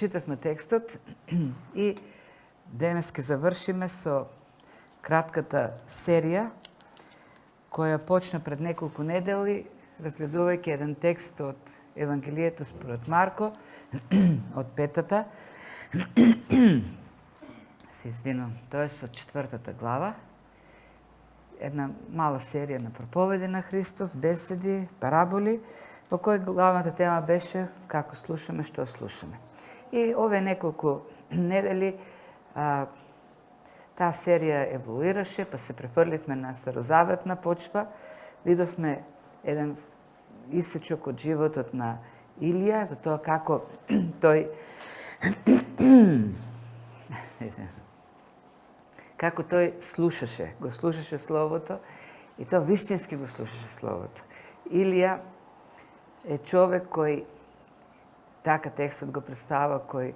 прочитавме текстот и денес ке завршиме со кратката серија која почна пред неколку недели, разгледувајќи еден текст од Евангелието според Марко, од 5-та. Се извинувам, тоа е со 4-та глава. Една мала серија на проповеди на Христос, беседи, параболи, во кој главната тема беше како слушаме, што слушаме. И овие неколку недели таа серија еволуираше, па се префрливме на старозаветна почва. Видовме еден исечок од животот на Илија, за тоа како тој слушаше, го слушаше Словото и тоа вистински го слушаше Словото. Илија е човек кој, така текстот го представа, кој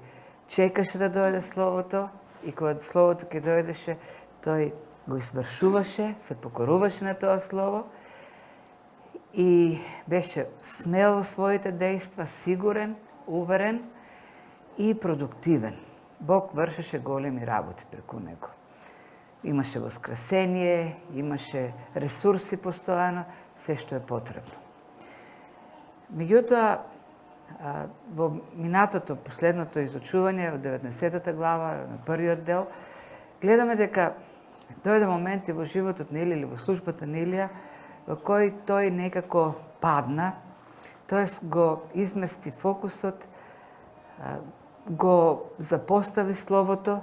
чекаше да дојде Словото и кога Словото ќе дојдеше, тој го извршуваше, се покоруваше на тоа Слово и беше смел во своите дејства, сигурен, уверен и продуктивен. Бог вршеше големи работи преку него. Имаше воскресение, имаше ресурси постојано, се што е потребно. Меѓутоа, во минатото, последното изучување од 19-та глава, на првиот дел, гледаме дека дојде моменти во животот на Илија или во службата на Илија, во кој тој некако падна, тоест го измести фокусот, го запостави Словото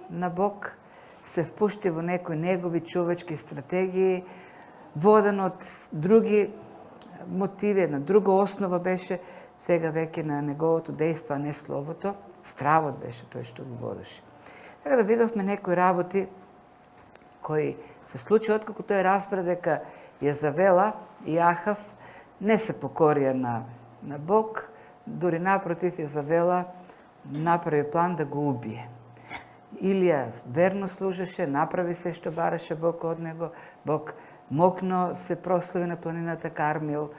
на Бог, се впушти во некои негови човечки стратегии, воден од други мотиви, на друга основа беше сега веќе на неговото дејство, а не Словото. Стравот беше тој што го водеше. Така да видовме некои работи кои се случи откако тој разбра дека Језавела и Ахав не се покорија на Бог, дури напротив Језавела направи план да го убие. Илија верно служеше, направи се што бараше Бог од него, Бог мокно се прослави на планината Кармил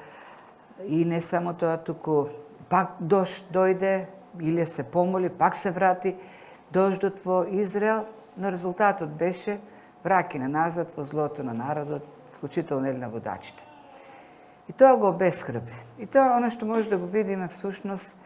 и не само тоа, туку пак дожд дојде, Илија се помоли, пак се врати дождот во Израел, но резултатот беше враќање назад во злото на народот, вклучително и на водачите. И тоа го обесхрабри. И тоа она што може да го видиме всушност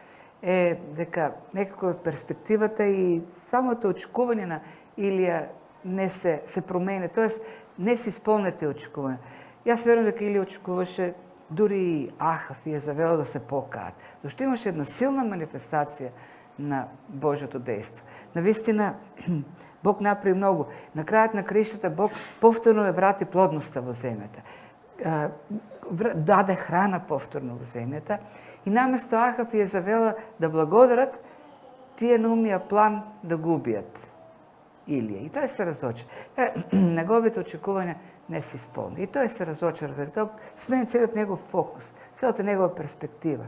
е дека некако од перспективата и самото очекување на Илија не се промени, тоест не се исполнети очекувања. Јас верувам дека Илија очекуваше дури и Ахав и Језавела да се покаат, зашто имаше една силна манифестација на Божјото дејство. Навистина, Бог направи многу. На крајот на краиштата Бог повторно ја врати плодноста во земјата. Даде храна повторно во земјата и наместо Ахав и Језавела да благодарат, тие наумија план да го убијат Илија. И тој се разочар. Неговите очекувања не се исполни. И тој се разочар, заради тоа смени целиот негов фокус, целата негова перспектива.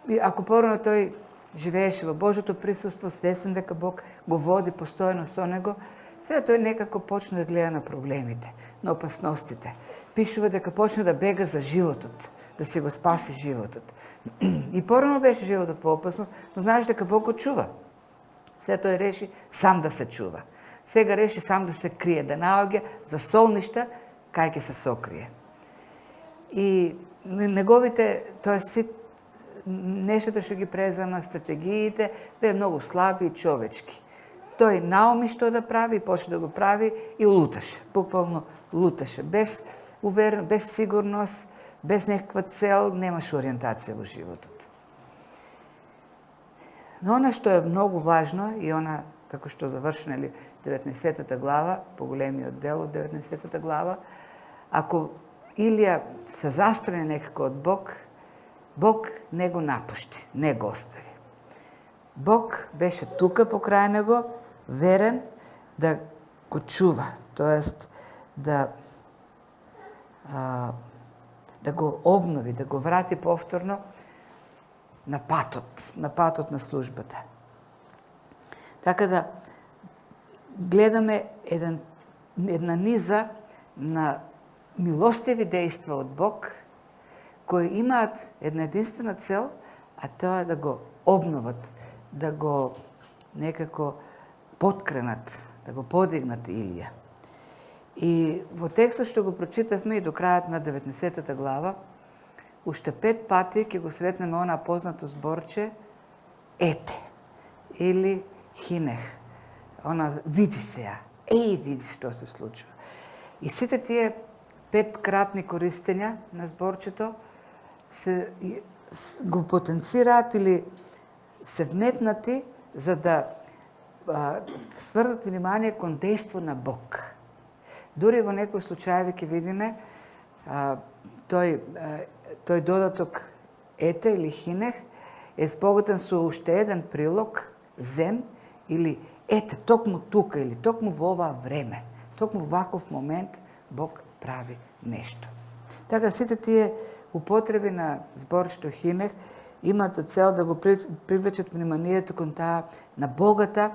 И ако порано тој живееше во Божјото присуство, свесен дека Бог го води постојано со него, сега тој некако почна да гледа на проблемите, на опасностите. Пишува дека почна да бега за животот, да си го спаси животот. И порано беше животот во опасност, но знаеш дека Бог го чува. Сега тој реши сам да се чува. Сега реши сам да се крие, да наоѓа за солништа кај ќе се сокрие. И неговите, тоа си нештото што ги презема, стратегиите, бе многу слаби и човечки. Тој науми што да прави, почна да го прави и луташе. Буквално луташе. Без увереност, без сигурност, без некаква цел, немаше ориентација во животот. Но она што е многу важно и она, како што завршена 19-та глава, поголемиот дел од 19-та глава, ако Илија се застрани некако од Бог, Бог не го напушти, не го остави. Бог беше тука покрај него, верен да го чува, тоест да го обнови, да го врати повторно на патот на службата. Така да гледаме една низа на милостиви дејства од Бог, кои имаат една единствена цел, а тоа е да го обноват, да го некако поткренат, да го подигнат Илија. И во текстот што го прочитавме и до крајот на 19-та глава, уште 5 пати ќе го сретнеме она познато зборче ете или хинех. Она види сега, види што се случува. И сите тие 5 кратни користења на зборчето го потенцираат или се вметнати за да сврдат внимание кон дејство на Бог. Дури во некои случаеви ќе видиме тој додаток ете или хинех е спогоден со уште еден прилог зен или ете токму тука или токму во ова време, токму во ваков момент Бог прави нешто. Така сите тие употреби на зборчето хинех имаат за цел да го привлечат вниманието кон таа на богата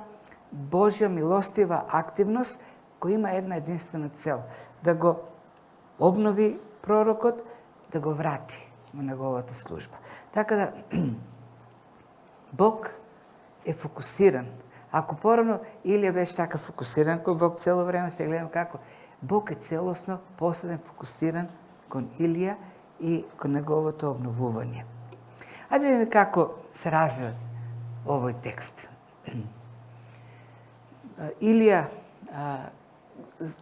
Божја милостива активност која има една единствена цел да го обнови пророкот, да го врати во неговата служба. Така да Бог е фокусиран. Ако порано Илија беше така фокусиран кон Бог цело време, се гледам како Бог е целосно посреден фокусиран кон Илија и кон неговото обновување. Ајде да видиме како се развива овој текст. Илија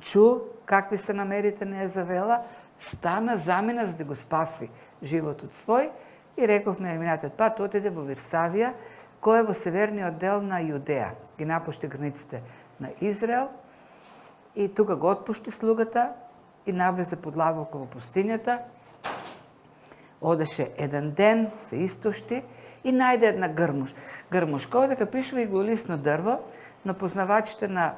чу какви се намерите на Езавела, стана, замина за да го спаси животот свој и рековме минатиот пат отиде во Вирсавија, кој е во северниот дел на Јудеја. Ги напушти границите на Израел и тука го отпушти слугата и навлезе подлабоко во пустињата. Одеше еден ден, се истошти и најде една грмушка. Овде дека пишува иглолисно дрво, но познавачите на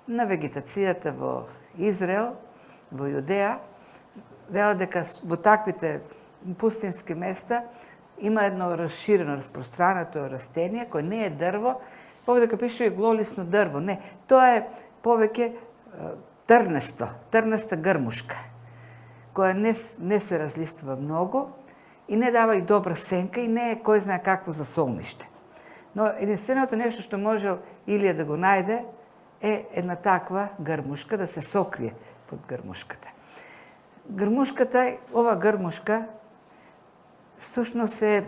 вегетацијата во Израел, во Јудеја, велат дека во таквите пустински места има едно расширено, распространето растение кој не е дрво, овде дека пишува иглолисно дрво. Не, тоа е повеќе трнеста грмушка, која не се разлиствува многу и не дава и добра сенка и не е кој знае какво за солниште. Но единственото нешто што можел Илија да го најде е една таква грмушка, да се сокрие под грмушката. Ова грмушка, всушност е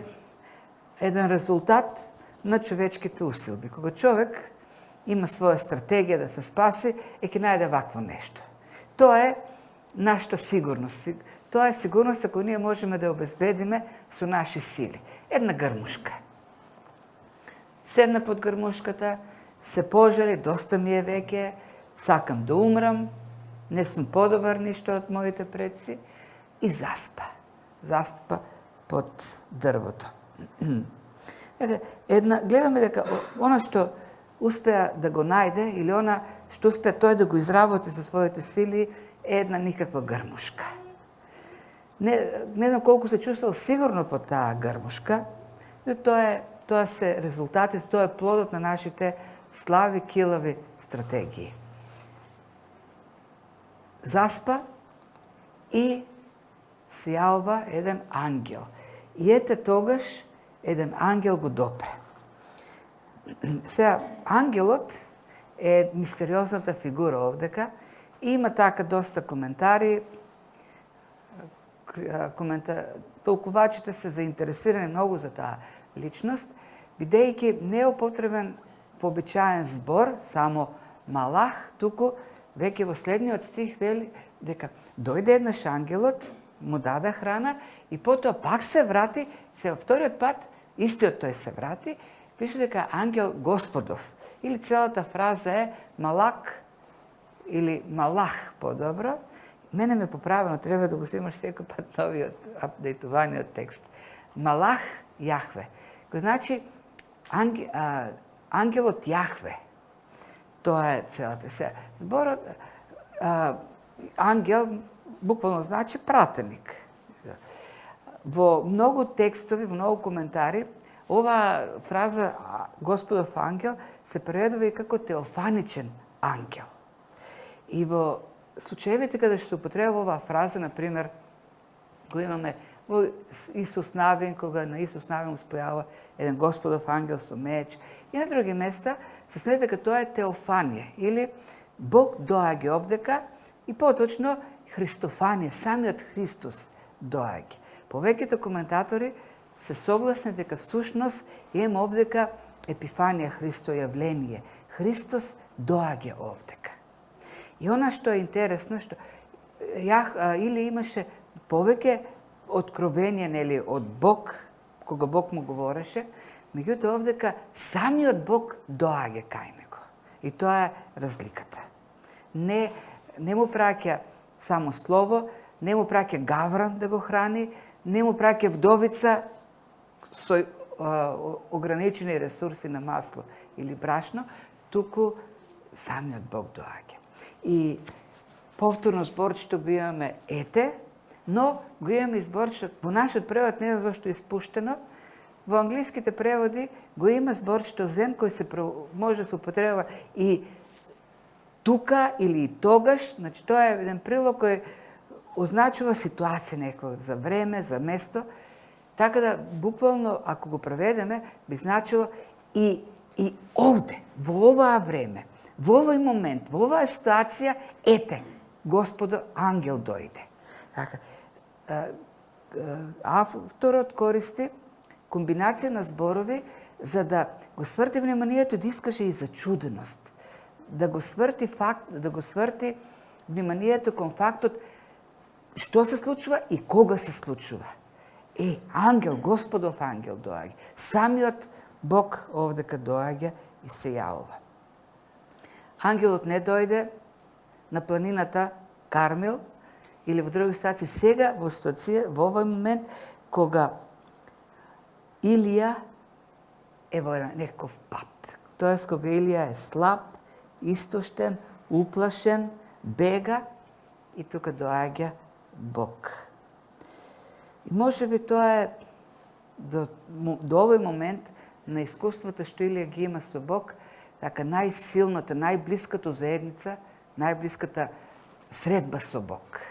еден резултат на човечките усилби. Кога човек има своја стратегија да се спаси, ќе најде вакво нешто. Тоа е нашата сигурност. Тоа е сигурноста која ние можеме да обезбедиме со наши сили. Една грмушка. Седна под грмушката, се пожали, доста ми е веќе, сакам да умрам, не сум подобар ништо од моите предци и заспа. Заспа под дрвото. Гледаме дека она што успеа да го најде или она што успеа тој да го изработи со своите сили е една никаква грмушка. Не знам колку се чувствал сигурно под таа грмушка, но тоа се резултатите, тоа е плодот на нашите слави, килави стратегии. Заспа и се јавува еден ангел. И ете тогаш еден ангел го допре. Сега, ангелот е мистериозната фигура овдека и има така доста коментари. Толкувачите се заинтересирани многу за таа личност, бидејќи не е употребен вообичаен збор, само малах, туку веќе во следниот стих вели дека дојде еднаш ангелот, му даде храна и потоа пак се врати, се во вториот пат, истиот тој се врати, пише дека ангел Господов. Или целата фраза е малак или малах подобро. Мене ме поправено, треба да го снимаш секој пат новиот апдейтуваниот текст. Малах Јахве. Кој значи ангелот Јахве. Тоа е целата се. Зборот ангел буквално значи пратеник. Во многу текстови, во многу коментари, ова фраза Господов ангел се преведува и како теофаничен ангел. И во случаевите каде што се употребува оваа фраза, например, го имаме Исус Навин, кога на Исус Навин спојава еден Господов ангел со меч. И на други места се смета дека тоа е теофанија, или Бог доаѓа овдека, и поточно Христофанија, самиот Христос доаѓа. Повеќето коментатори се согласни дека всушност имаме овдека епифанија, Христо јавление. Христос доаѓа овдека. И она што е интересно, што или имаше повеќе откровение, нели, од Бог, кога Бог му говореше, меѓутоа овдека самиот Бог доаѓа кај него. И тоа е разликата. Не му праќа само слово, не му праќа гавран да го храни, не му праќа вдовица со ограничени ресурси на масло или брашно, туку самиот Бог доаѓа. И повторно зборчето го имаме ете, но го имаме изборчето, во нашиот превод не знам зашто е испуштено, во англиските преводи го има зборчето зен, кој се може да се употреба и тука или и тогаш, значи тоа е еден прилог кој означува ситуација некоја, за време, за место, така да буквално, ако го преведеме, би значило и овде, во оваа време, во овој момент, во оваа ситуација, ете, Господо, ангел дојде. Така, авторот користи комбинација на зборови за да го сврти вниманието, да искаже и зачуденост, да го сврти вниманието кон фактот што се случува и кога се случува. Ангел, Господов ангел доаѓа. Самиот Бог овдека доаѓа и се јавува. Ангелот не дојде на планината Кармел или во други ситуации, сега во ситуација, во овој момент, кога Илија е во некаков пат. Тоест, кога Илија е слаб, истоштен, уплашен, бега и тука доаѓа Бог. И може би тоа е до овој момент на искуството што Илија ги има со Бог, така најсилната, најблиската заедница, најблиската средба со Бог.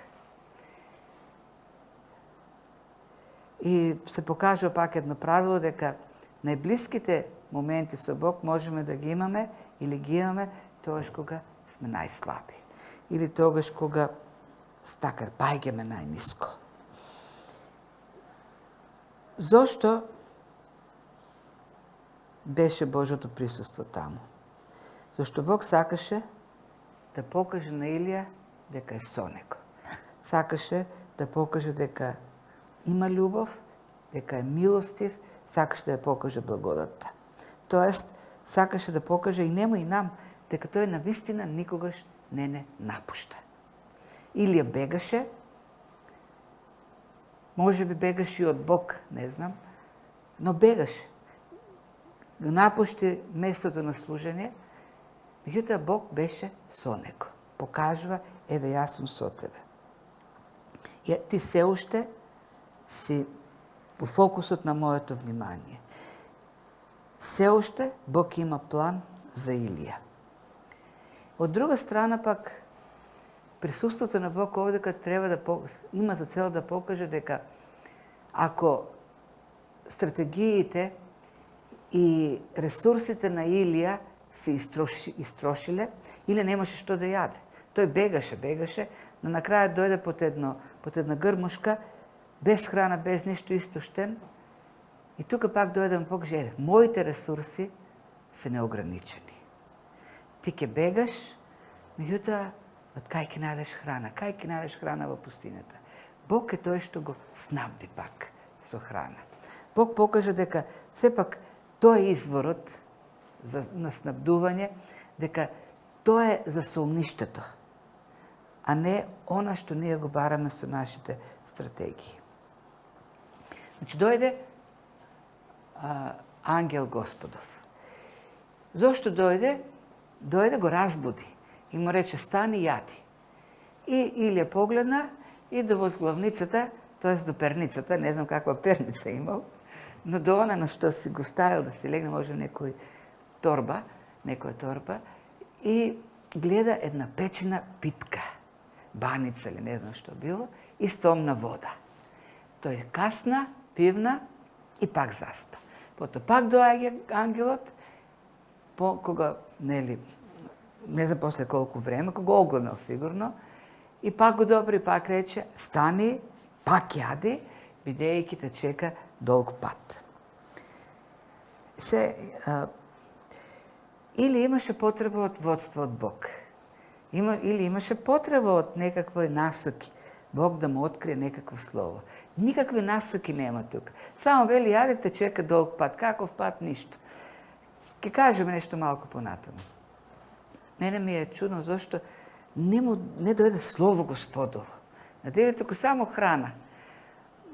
И се покажува пак едно правило дека најблиските моменти со Бог можеме да ги имаме или ги имаме тогаш кога сме најслаби. Или тогаш кога паѓаме најниско. Зошто беше Божјото присуство таму? Зашто Бог сакаше да покаже на Илија дека е со него. Сакаше да покаже дека има љубов, дека е милостив, сакаше да ја покаже благодатта. Тоест, сакаше да покаже и нему и нам дека тој навистина никогаш не напушта. Илија бегаше, може би бегаше и од Бог, не знам, но бегаше. Го напушти местото на служење, меѓутоа Бог беше со него. Покажува, еве јас сум со тебе. И ти се уште си во фокусот на моето внимание. Се уште Бог има план за Илија. Од друга страна пак, присуството на Бог овдека треба да има за цел да покаже дека ако стратегиите и ресурсите на Илија се истрошиле, или немаше што да јаде. Тој бегаше, но на крај дојде под една грмушка, без храна, без ништо, истоштен. И тука пак дојде да му покаже, моите ресурси се неограничени. Ти ќе бегаш, меѓутоа, од кај ќе најдеш храна? Кај ќе најдеш храна во пустината? Бог е тој што го снабди пак со храна. Бог покажа дека сепак тој е изворот на снабдување, дека тоа е за солништето, а не она што ние го бараме со нашите стратегии. Значи, дојде ангел Господов. Зошто дојде? Дојде го разбуди и му рече, стани, јади. И Илија погледна и до возглавницата, тоест до перницата, не знам каква перница имал, но до она на што си го ставил да си легне, може некоја торба, и гледа една печена питка, баница или не знам што било, и стомна вода. Тој касна, пивна и пак заспа. Потоа пак доаѓа ангелот, кога, нели, не знам после колку време, кога го огледнал сигурно, и пак го добри, пак рече, стани, пак јади, бидејќи те чека долг пат. Или имаше потреба од водство од Бог, или имаше потреба од некакви насоки, Бог да му открие некакво слово. Никакви насоки нема тука. Само вели, јадите, чека долг пат. Каков пат? Ништо. Ке кажеме нешто малку понатаму. Мене ми е чудно зашто не дојде слово Господово. Надели туку само храна.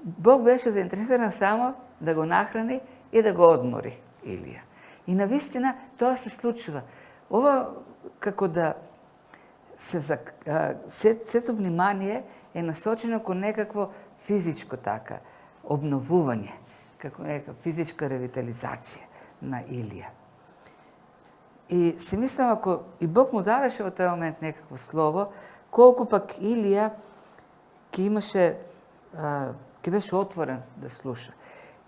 Бог беше заинтересиран само да го нахрани и да го одмори Илија. И навистина тоа се случува. Ова како да сето внимание е насочено кон некакво физичко така обновување, како некаква физичка ревитализација на Илија. И си мислам, ако и Бог му дадеше во тој момент некакво слово, колку пак Илија ќе беше отворен да слуша,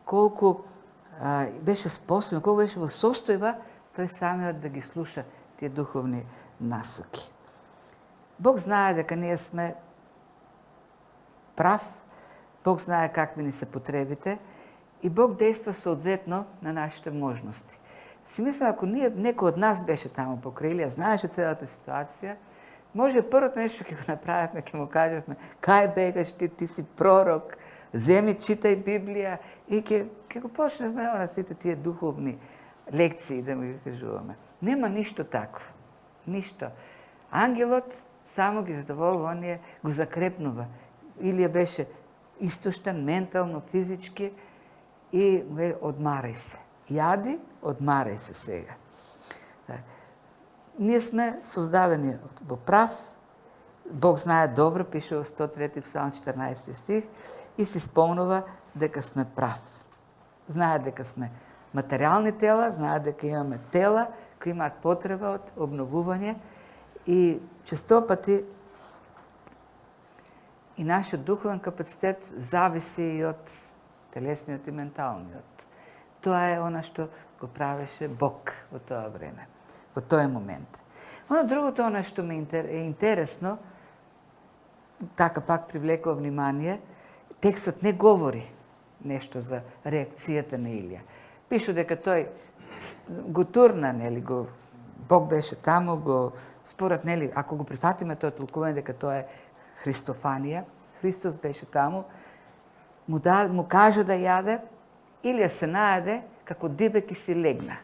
колку беше способен, колку беше во состојба тој самиот да ги слуша тие духовни насоки. Бог знае дека ние сме прав, Бог знае какви ни се потребите и Бог действа соодветно на нашите можности. Си мислам, ако некој од нас беше таму покрај Илија, знаеше целата ситуација, може првото нешто ќе го направиме, ќе му кажеме, кај бегаш ти си пророк, земи, читај Библија и ќе го почнеме на сите тие духовни лекции да ми ги кажуваме. Нема ништо такво. Ништо. Ангелот само ги задоволува, оние го закрепнува. Илија беше истуштен, ментално, физички и одмарај се. Јади, одмарај се сега. Ние сме создадени во прав, Бог знае добро, пише во 103 псалм 14 стих, и се спомнува дека сме прав. Знае дека сме материјални тела, знае дека имаме тела кои имаат потреба од обновување и често пати и нашиот духовен капацитет зависи и од телесниот и менталниот. Тоа е она што го правеше Бог во тоа време, во тој момент. Оно другото, она што ми е интересно, така пак привлекува внимание, текстот не говори нешто за реакцијата на Илија. Пишу дека тој го турна, нели, Бог беше таму, според, нели, ако го прифатиме тоа толкување дека тоа е Христофанија, Христос беше таму, му кажа да јаде, Илија се најде, како дибек и си легна.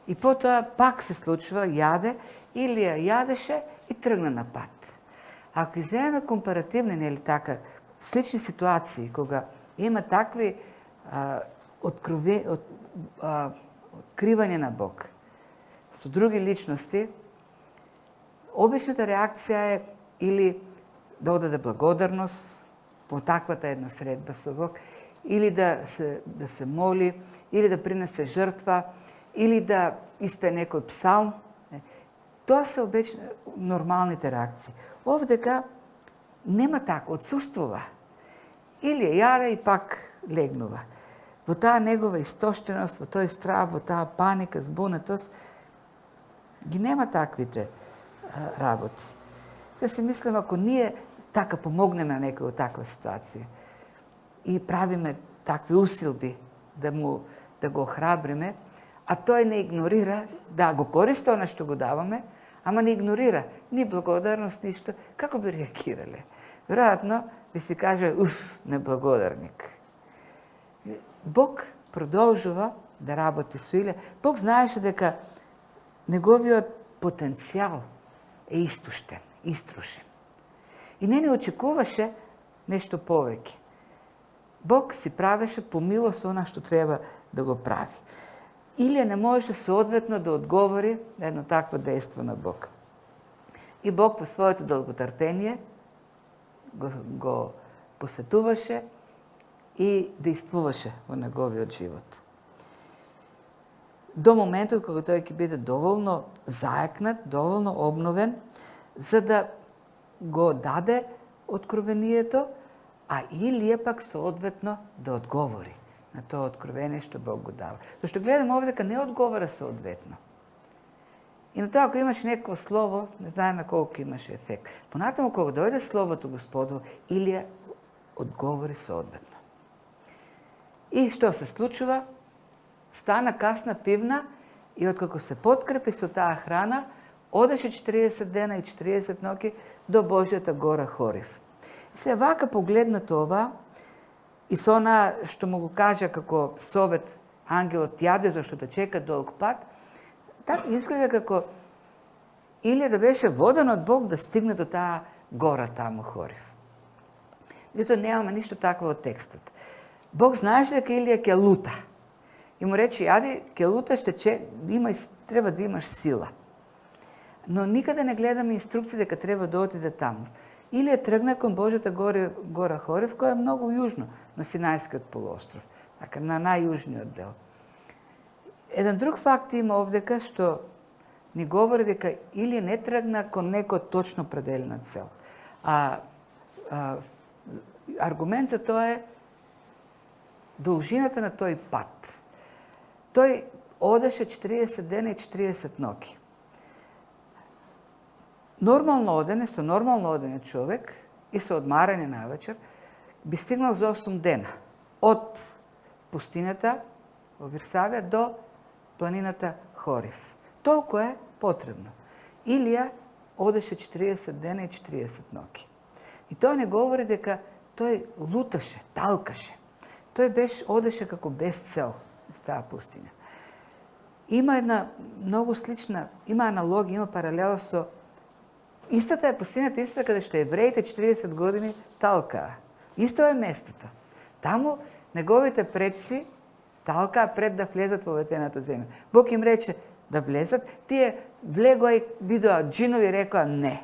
И потоа пак се случува, јаде, Илија јадеше и тргна на пат. Ако иземеме компаративни, нели така, слични ситуации, кога има такви откривање на Бог со други личности, обичната реакција е или да одаде благодарност по таквата една средба со Бог, или да се моли, или да принесе жртва, или да испее некој псалм. Тоа се обично нормалните реакции. Овдека нема така, отсуствува. Или јаде и пак легнува. Во таа негова истоштеност, во тој страв, во таа паника, збунетост, ги нема таквите работи. Се си мислам, ако ние така помогнеме на некој од таква ситуација и правиме такви усилби да го охрабриме, а тој не игнорира, да го користи она што го даваме, ама не игнорира ни благодарност, ништо, како би реагирале? Веројатно би си каже, неблагодарник. Бог продолжува да работи со Илија. Бог знаеше дека неговиот потенцијал е истуштен, иструшен. И не очекуваше нешто повеќе. Бог си правеше по милост она што треба да го прави. Илија не можеше соодветно да одговори на едно такво дејство на Бог. И Бог по своето долготрпение го посетуваше и действуваше во неговиот живот. До моментот кога тој ќе биде доволно зајакнат, доволно обновен, за да го даде откровението, a Ilija pak soodvetno da odgovori na to otkrovenje što Bog go dava. Zašto gledamo ovdje kad ne odgovara soodvetno. I na to ako imaš neko slovo, ne znam na koliko imaš efekt. Ponatamo kako dojde slovo tu Gospodovo, Ilija odgovori soodvetno. I što se slučava? Stana kasna pivna i otkako se potkrepi su ta hrana, odeše 40 dena i 40 noći do Božjata gora Horiv. I se vaka pogledna ova i s ona što mogu kaže kako sovet angelo tjade zašto da čeka dolg pad, tako izgleda kako Ilija da beše vodan od Bog da stigne do ta gora tamo Horiv. I to nemamo ništa takvo od tekstu. Bog znaš da Ilija ke luta. I mu reći, ajde, ke lutaš, treba da imaš sila. No nikada ne gledam instrukcije da treba doći da tamo. Ilija trgne kon Božjata gora Horiv, koja je mnogo južno, na Sinajski od poluostrov. Dakle, na najjužniji oddel. Jedan drug fakt ima ovdje što ni govori da Ilija ne tragna kon neko točno predeljena cel. Argument za to je dolžiната na toj pat. Той одеше 40 дена и 40 ноći. Normalno odene čovjek i sa odmaranje na večer bi stignal za 8 dena. Od pustinjata Virsavija do planinata Horiv. Toliko je potrebno. Ilija odeše 40 dena i 40 noći. I to ne govori da той lutaše, talkaše. Той odеше kako bez cel iz ta pustinja. Ima jedna mnogo slična, ima analogija, ima paralela so istата je pustinята истата къде ще евреите 40 години талка. Исто е местото. Тамо неговите предци талка пред да влезат в обетената земя. Бог им рече да влезат, тие влегоа и видоа джинови рекоа не.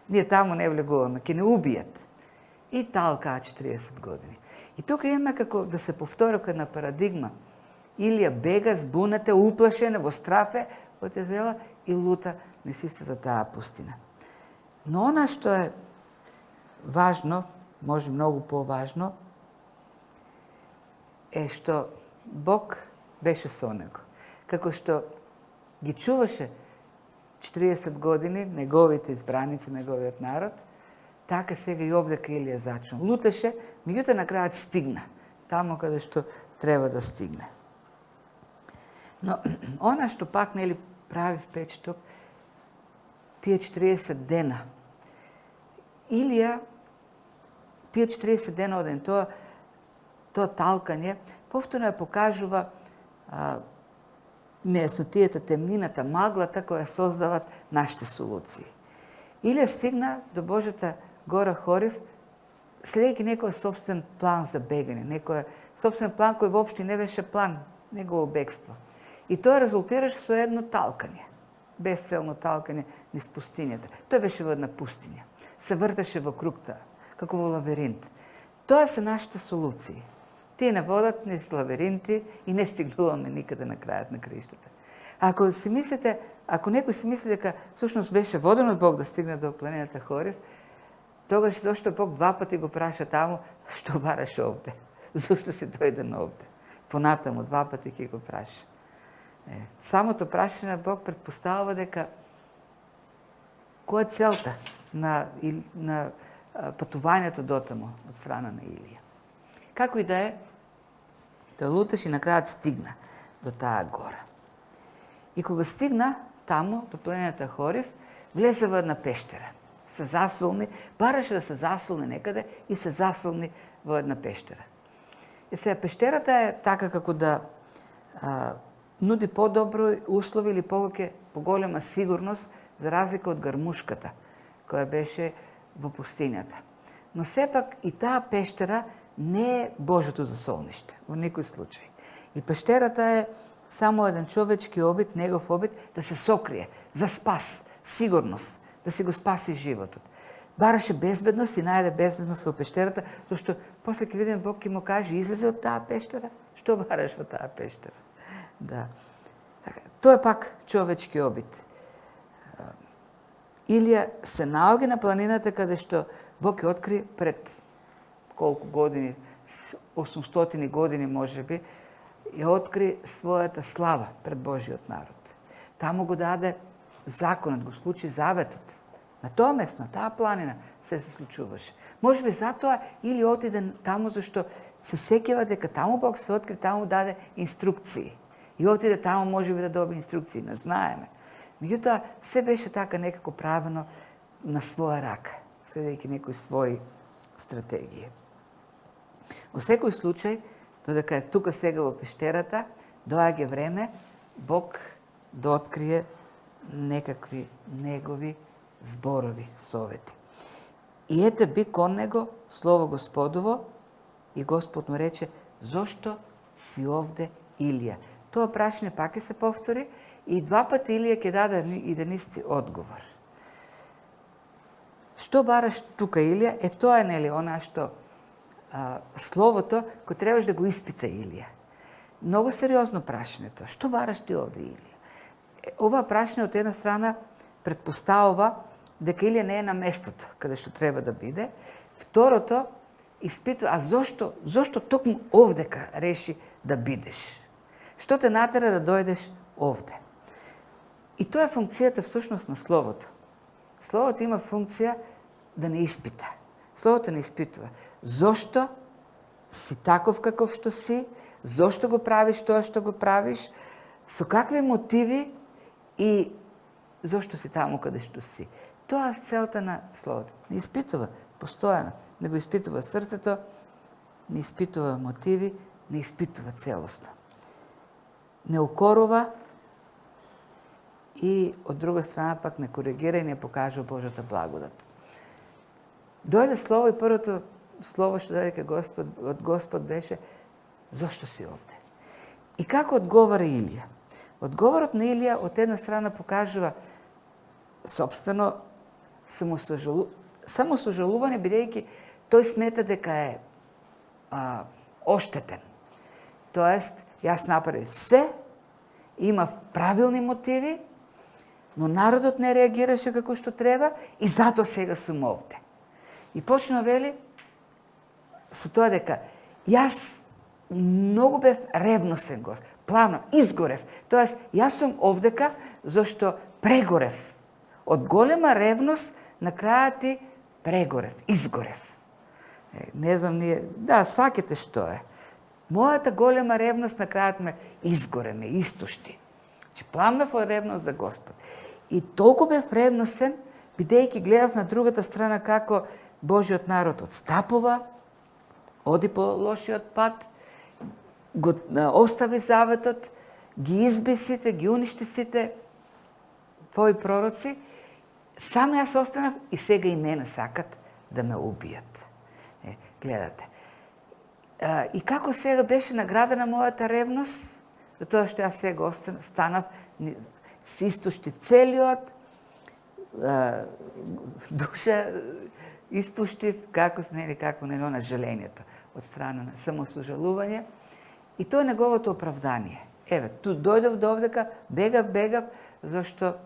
Ние тамо не влегуваме, ке не убият. И талкаа 40 години. И тук имаме како да се повтори една парадигма. Илија бега збунете, уплашене, во страфе од Езела и лута несистата таа пустина. Но она што е важно, може многу поважно, е што Бог беше со него. Како што ги чуваше 40 години неговите избраници, неговиот народ, така сега и овде кај Илија зачна. Луташе, меѓутоа на крајот стигна тамо каде што треба да стигне. Но она што пак нели прави впечаток, тие 40 дена. Илија, тие 40 дена оден, тоа талкање, повторно ја покажува неяснотијата, темнината, маглата која создават нашите солуции. Илија стигна до Божјата гора Хорив, следејќи некој собствен план за бегање, некој собствен план кој воопшто не беше план, негово бегство. И тоа резултираше со едно талкање, безцелно талкање низ пустињата. Тој беше во една пустиња, се вртеше во круг таа, како во лавиринт. Тоа се нашите солуции. Тие не водат низ лавиринти и не стигнуваме никаде на крајот на краиштата. Ако некој си мисли дека всушност беше воден од Бог да стигне до планината Хорив, тогаш зашто Бог два пати го праша таму, што бараш овде? Зошто си дојден овде? Понатаму два пати ќе го праша. Самото прашање на Бог предпоставува дека која е целта на патувањето дотаму од страна на Илија. Како и да е, тој луташ и на крајот стигна до таа гора. И кога стигна таму, до планината Хорив, влезе во една пештера. Се засолни, бараше да се засолни некаде и се засолни во една пештера. И сега пештерата е така како да нуди по-добро услови или поголема сигурност за разлика од гармушката, која беше во пустињата. Но сепак и таа пештера не е Божјото засолниште, во никој случај. И пештерата е само еден човечки обид, негов обид, да се сокрие, за спас, сигурност, да си го спаси животот. Бараше безбедност и најде безбедност во пештерата, зашто после ќе видиме Бог ќе му каже, излезе од таа пештера, што бараш во таа пештера? Да. Тоа е пак човечки обид. Илија се наоѓа на планината каде што Бог ќе откри пред колку години, 800 години може би, ја откри својата слава пред Божиот народ. Таму го даде законот, го склучи заветот. На тоа место, на таа планина се случуваше. Може би затоа или отиде таму зашто се сеќава дека таму Бог се откри, таму даде инструкции. И отиде таму може би да доби инструкции, не знаеме. Меѓутоа, се беше така некако правено на своја рака, следејќи некои своји стратегии. Во секој случај, додека е тука сега во пештерата, доаѓа време Бог да открие некакви негови зборови, совети. И ете би кон него слово Господово и Господ му рече: зошто си овде, Илија? Тоа прашање пак ќе се повтори и два пати Илија ќе даде еден исти одговор. Што бараш тука, Илија? Тоа е, нели, она што словото кој требаш да го испита Илија. Многу сериозно прашањето. Што бараш ти овде, Илија? Ова прашање од една страна предпоставува дека Илија не е на местото каде што треба да биде. Второто, испитува, а зошто токму овдека реши да бидеш? Што те натера да дојдеш овде? И тоа е функцијата всушност на словото. Словото има функција да не испита. Словото не испитува. Зошто си таков каков што си? Зошто го правиш тоа што го правиш? Со какви мотиви и зошто си таму каде што си? Тоа е целта на словото. Не испитува постојано. Не го испитува срцето, не испитува мотиви, не испитува целосно. Не укорува и од друга страна пак не коригира и не покажува Божјата благодат. Дојде слово и првото слово што дојде од Господ беше: зошто си овде? И како одговара Илија? Одговорот на Илија од една страна покажува собствено самосожалување, бидејќи тој смета дека е оштетен. Тоест, јас направив се, имав правилни мотиви, но народот не реагираше како што треба и затоа сега сум овде. И почна вели со тоа дека јас многу бев ревносен, плавно изгорев. Тоест, јас сум овдека зашто прегорев. Од голема ревност на крајот ти прегорев, изгорев. Не знам ние, да, сваќате што е. Мојата голема ревност на крајот ме изгоре, ме истошти. Значи, пламнав од ревност за Господ. И толку бев ревносен, бидејќи гледав на другата страна како Божиот народ отстапува, оди по лошиот пат, го остави заветот, ги изби сите, ги уништи сите твои пророци, само јас останав и сега и мене сакат да ме убијат. Гледате. И како сега беше наградена мојата ревност, за тоа што јас сега станав, се истоштив целиот, душа испуштив, како не на желењето од страна на самосожалување. И тоа е неговото оправдание. Еве, ту дојдов до овдека, бегав, зашто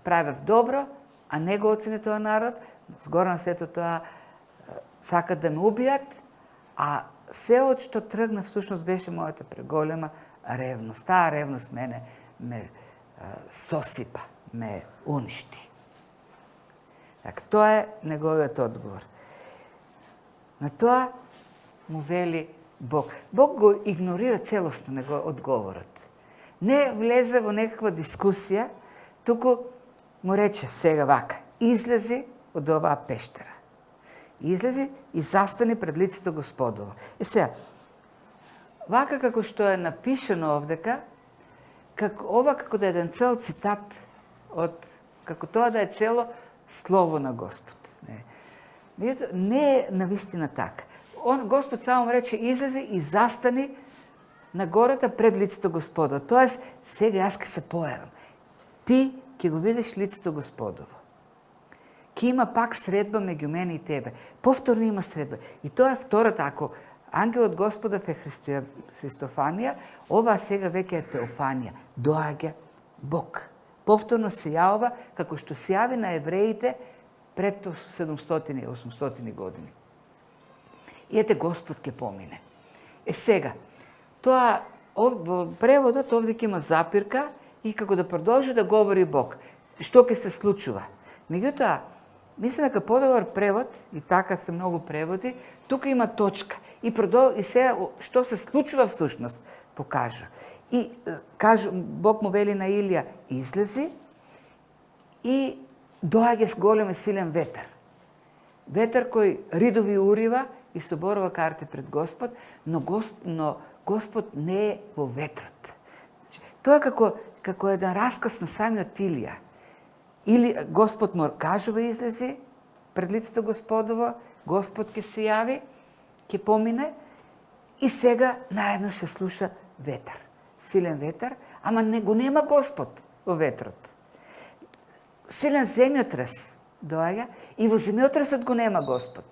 правев добро, а не го оцени тоа народ, згоро на сето тоа сакат да ме убијат, а се од што тргна всушност беше мојата преголема ревност. Таа ревност мене ме сосипа, ме уништи. Така, тоа е неговиот одговор. На тоа му вели Бог. Бог го игнорира целосно одговорот. Не влезе во некаква дискусија, туку му рече сега вака: излези од оваа пештера. Излези и застани пред лицето Господово. И сега, вака како што е напишано овдека, ова како да е еден цел цитат од, како тоа да е цело слово на Господ. Не е навистина така. Господ само му рече: излези и застани на гората пред лицето Господово. Тоест, сега јас ке се појавам. Ти ќе го видиш лицето Господово. Ке има пак средба меѓу мене и тебе. Повторно има средба. И тоа е втората. Ако ангелот Господов е Христофанија, ова сега веќе е Теофанија. Доаѓа Бог. Повторно се јавува како што се јави на евреите пред 700 и 800 години. И ете Господ ке помине. Сега, тоа во преводот овде ќе има запирка и како да продолжи да говори Бог. Што ќе се случува? Меѓутоа, мислам дека подобар превод, и така се многу преводи, тука има точка. И сега што се случува всушност покажа. И Бог му вели на Илија, излези и доаѓа с голем и силен ветер. Ветер кој ридови урива и соборува карти пред Господ, но Господ не е во ветрот. Тоа е како еден расказ на самиот Илија. Или Господ му кажува излези пред лицето Господово, Господ ќе се јави, ќе помине и сега наедно ще слуша ветер. Силен ветер, ама го нема Господ во ветрот. Силен земјотрес доаѓа и во земјотресот го нема Господ.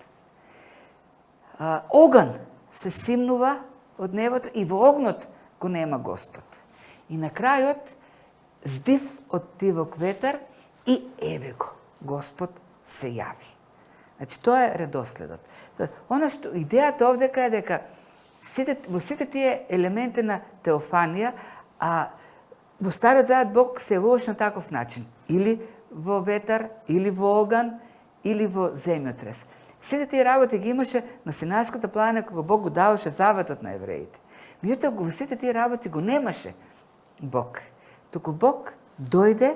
Оган се симнува од небото и во огнот го нема Господ. И на крајот здив од тивок ветер и еве го Господ се јави. Значи тоа е редоследот. Идејата овдека е дека во сите тие елементи на теофанија, а во Стариот Завет Бог се јавуваше на таков начин. Или во ветер, или во оган, или во земјотрес. Сите тие работи ги имаше на Синајската планина кога Бог го даваше заветот на евреите. Меѓутоа во сите тие работи го немаше Бог. Туку Бог дојде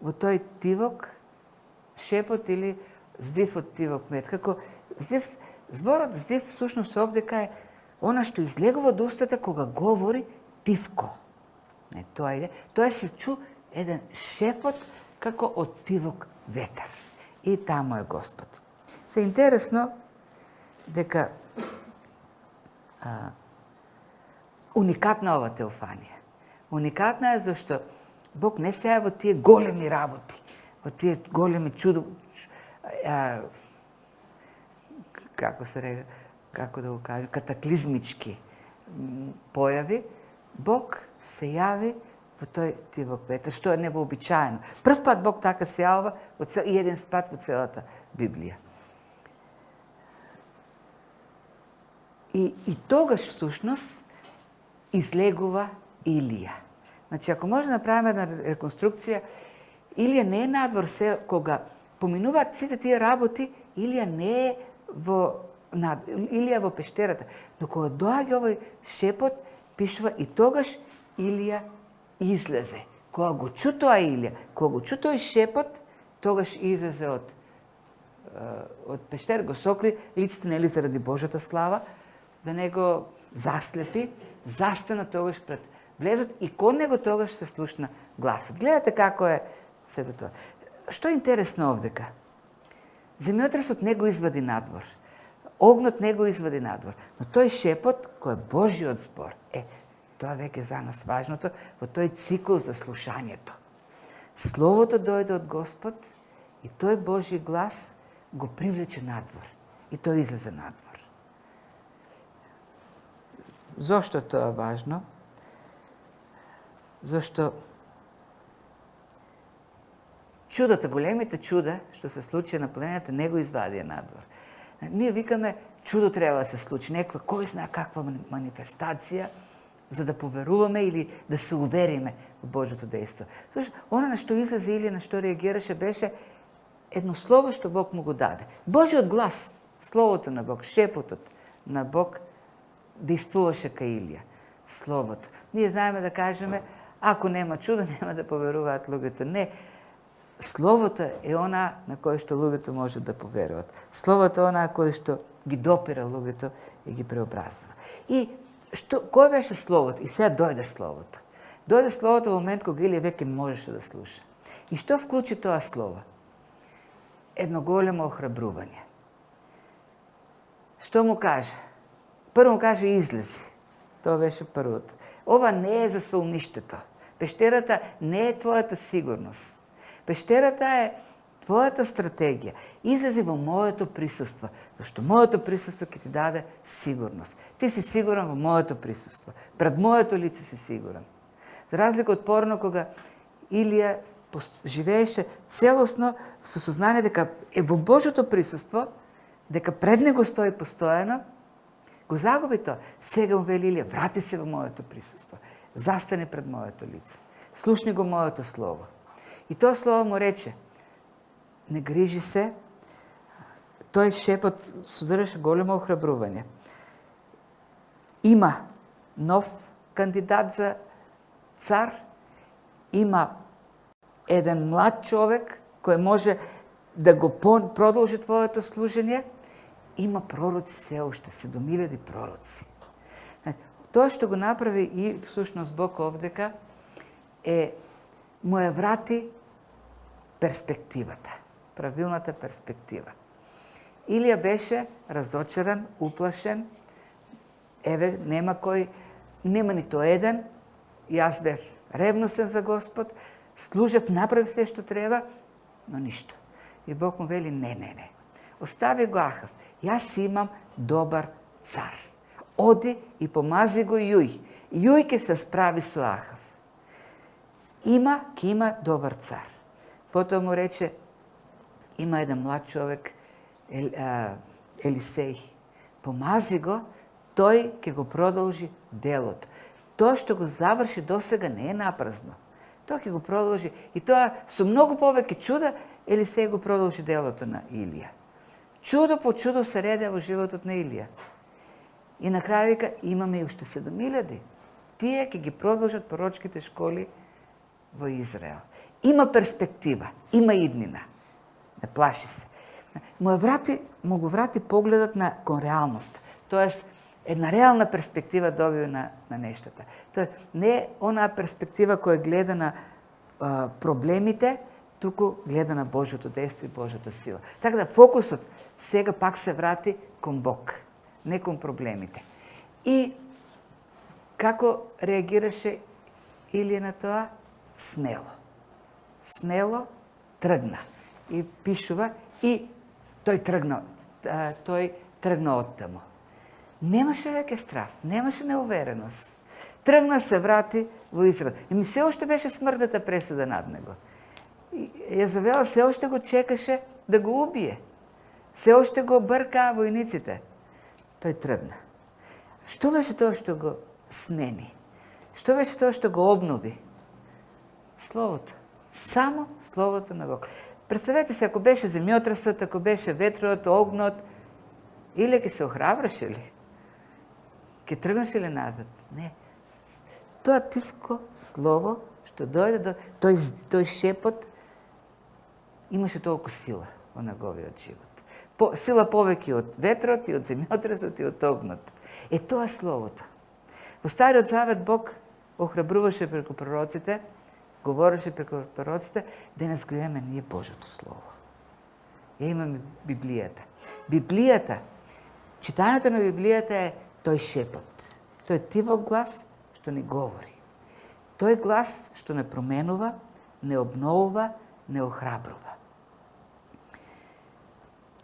во тој тивок шепот или здив од тивок мед. Како зборот здив всушност овдека е она што излегува од устата кога говори тивко. Тоа се чу еден шепот како од тивок ветер. И таму е Господ. Се интересно дека уникатна ова теофанија. Уникатна е зашто Бог не се во тие големи работи, во тие големи како да го кажем, катаклизмички појави. Бог се јави во тој тивок ветер, што е невообичаено. Прв пат Бог така се јавува и еден пат во целата Библија. И тогаш всушност излегува Илија. Значи, ако може да направиме една реконструкција, Илија не е надвор се кога поминуваат сите тие работи, Илија не е Илија во пештерата. Но кога доаѓа овој шепот, пишува и тогаш Илија излезе. Кога го чу тоа Илија, кога го чу тој шепот, тогаш излезе од пештер, го сокри лицето нели заради Божјата слава, да не го заслепи, застана тогаш пред влезот и кон него тогаш се слушна гласот. Гледате како е сето тоа. Што е интересно овдека? Земјотресот не го извади надвор. Огнот не го извади надвор. Но тој шепот, кој е Божиот збор, тоа веќе за нас важното, во тој цикл за слушањето. Словото дојде од Господ и тој Божи глас го привлече надвор. И тој излезе надвор. Зошто тоа е важно? Зошто чудата, големите чуда, што се случи на планетата, не го извадија надвор. Ние викаме, чудо треба да се случи, некаква, кој знае каква манифестација, за да поверуваме или да се увериме во Божјото дејство. Зашто, она на што излезе или на што реагираше беше едно слово што Бог му го даде. Божиот глас, словото на Бог, шепотот на Бог, действуваше кај Илија. Словото. Ние знаеме да кажеме, ако нема чудо, нема да поверуваат луѓето. Не. Словото е она на кое што луѓето може да поверуваат. Словото е она кое што ги допира луѓето и ги преобразува. И кој беше Словото? И сега дојде Словото. Дојде Словото во момент кога Илија веќе можеше да слуша. И што вклучи тоа Слово? Едно големо охрабрување. Што му каже? Прво му каже излези. Тоа беше првото. Ова не е за соумништето. Пештерата не е твојата сигурност. Пештерата е твојата стратегија. Излези во моето присуство, зашто моето присуство ќе ти даде сигурност. Ти си сигурен во моето присуство. Пред моето лице си сигурен. За разлика од порано кога Илија живееше целосно со сознание дека е во Божјото присуство, дека пред него стои постојано, го загуби тоа. Сега му вели Илија, врати се во моето присуство. Застани пред моето лице. Слушни го моето слово. И тоа слово му рече, не грижи се. Тој шепот содржаше големо охрабрување. Има нов кандидат за цар, има еден млад човек кој може да го продолжи твоето служење, има пророци се уште, 7000 пророци. Тоа што го направи и всушност Бог овдека му ја врати перспективата, правилната перспектива. Илија беше разочаран, уплашен, еве нема нито еден, јас бев ревносен за Господ, служев, направив се што треба, но ништо. И Бог му вели, не. Остави го Ахав. Јас имам добар цар. Оди и помази го Јуј. Јуј ќе се справи со Ахав. Ќе има добар цар. Потоа му рече, има еден млад човек, Елисеј. Помази го, тој ќе го продолжи делото. Тоа што го заврши досега не е напразно. Тој ќе го продолжи. И тоа со многу повеќе чуда, Елисеј го продолжи делото на Илија. Чудо по чудо се реде во животот на Илија. И на крај вика, имаме и уште 7000. Тие ќе ги продолжат пророчките школи во Израел. Има перспектива, има иднина. Не плаши се. Му го врати погледот кон реалноста. Тоест, една реална перспектива добива на нештата. Тоа не е онаа перспектива која гледа на проблемите, туку гледа на Божјото дејство и Божјата сила. Така да фокусот сега пак се врати кон Бог, не кон проблемите. И како реагираше Илија на тоа? Смело. Смело тргна. И пишува, и тој тргна од таму. Немаше веќе страв, немаше неувереност. Тргна се врати во Израел. И ми се уште беше смртната пресуда над него. Језавела се уште го чекаше да го убие. Се уште го бркаа војниците. Тој тргна. Што беше тоа што го смени? Што беше тоа што го обнови? Словото. Само Словото на Бог. Представете се, ако беше земјотресот, ако беше ветрот, огнот, или ќе се охрабраше ли? Ќе тргнеше ли назад? Не. Тоа тивко слово што дојде до тој шепот имаше толку сила во неговиот живот. Сила повеќе од ветрот и од земјотресот и од огнот. Тоа е словото. Во Стариот Завет Бог охрабруваше преку пророците, говореше преку пророците, денес го имаме ние Божјото слово. Ја имаме Библијата. Библијата, читањето на Библијата е тој шепот. Тој тивок глас што ни говори. Тој глас што не променува, не обновува, не охрабрува.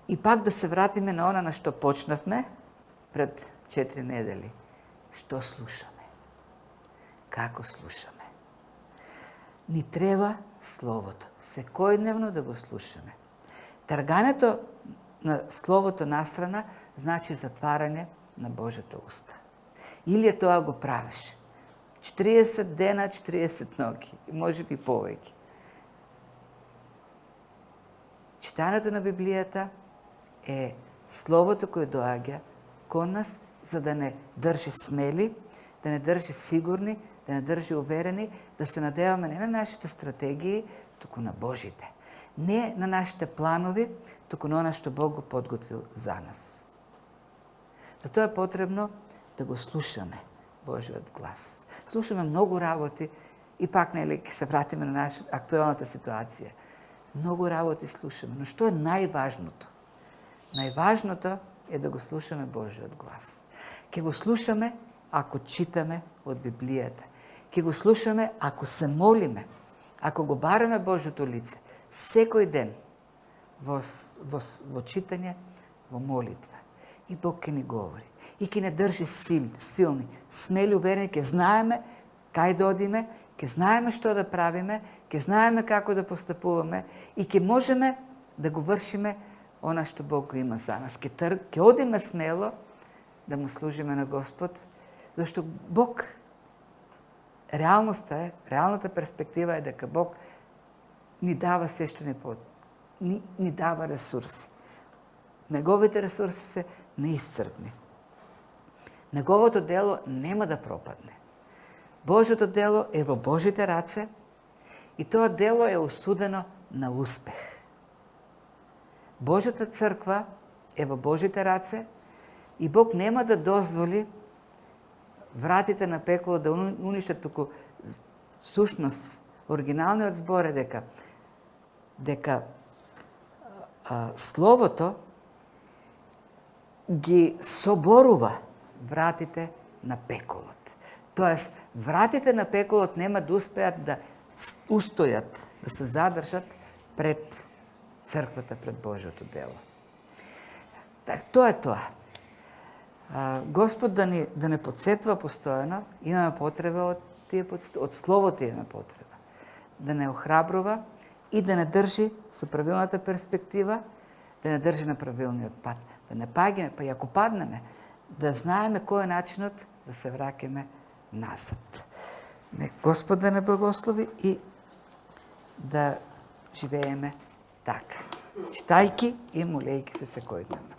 И пак да се вратиме на она на што почнавме пред 4 недели. Што слушаме? Како слушаме? Ни треба Словото. Секојдневно да го слушаме. Тргањето на Словото настрана значи затварање на Божјата уста. Илија тоа го правеше. 40 дена, 40 ноги. Може би повеќе. Читањето на Библијата е Словото кое доаѓа кон нас, за да не држи смели, да не држи сигурни, да не држи уверени, да се надеваме не на нашите стратегии, туку на Божите. Не на нашите планови, туку на она што Бог го подготвил за нас. За тоа е потребно да го слушаме Божиот глас. Слушаме многу работи и пак нели ќе се вратиме на актуелната ситуација. Многу работи слушаме, но што е најважното? Најважното е да го слушаме Божиот глас. Ќе го слушаме ако читаме од Библијата. Ќе го слушаме ако се молиме, ако го бараме Божјото лице, секој ден во читање, во молитва. И Бог ќе ни говори. И ќе не држи силни, смели, уверени, ќе знаеме кај да одиме, ќе знаеме што да правиме, ќе знаеме како да постапуваме и ќе можеме да го вршиме она што Бог го има за нас. Ке одиме смело да му служиме на Господ, зашто Бог, реалната перспектива е дека Бог ни дава се што ни дава ресурси. Неговите ресурси се неисцрпни. Неговото дело нема да пропадне. Божјото дело е во Божите раце и тоа дело е осудено на успех. Божјата црква е во Божите раце и Бог нема да дозволи вратите на пеколот да уништат, туку всушност оригиналниот збор е дека Словото ги соборува вратите на пеколот. Тоест, вратите на пеколот нема да успеат да устојат, да се задржат пред црквата, пред Божјото дело. Так, тоа е тоа. Господ да не подсетва постојано, имаме потреба од Словото имаме потреба. Да не охрабрува и да не држи со правилната перспектива, да не држи на правилниот пат. Да не пагиме, па и ако паднеме, да знаеме кој е начинот да се враќаме назад. Нек Господ да не благослови и да живееме така, читајки и молејки се секојдневно.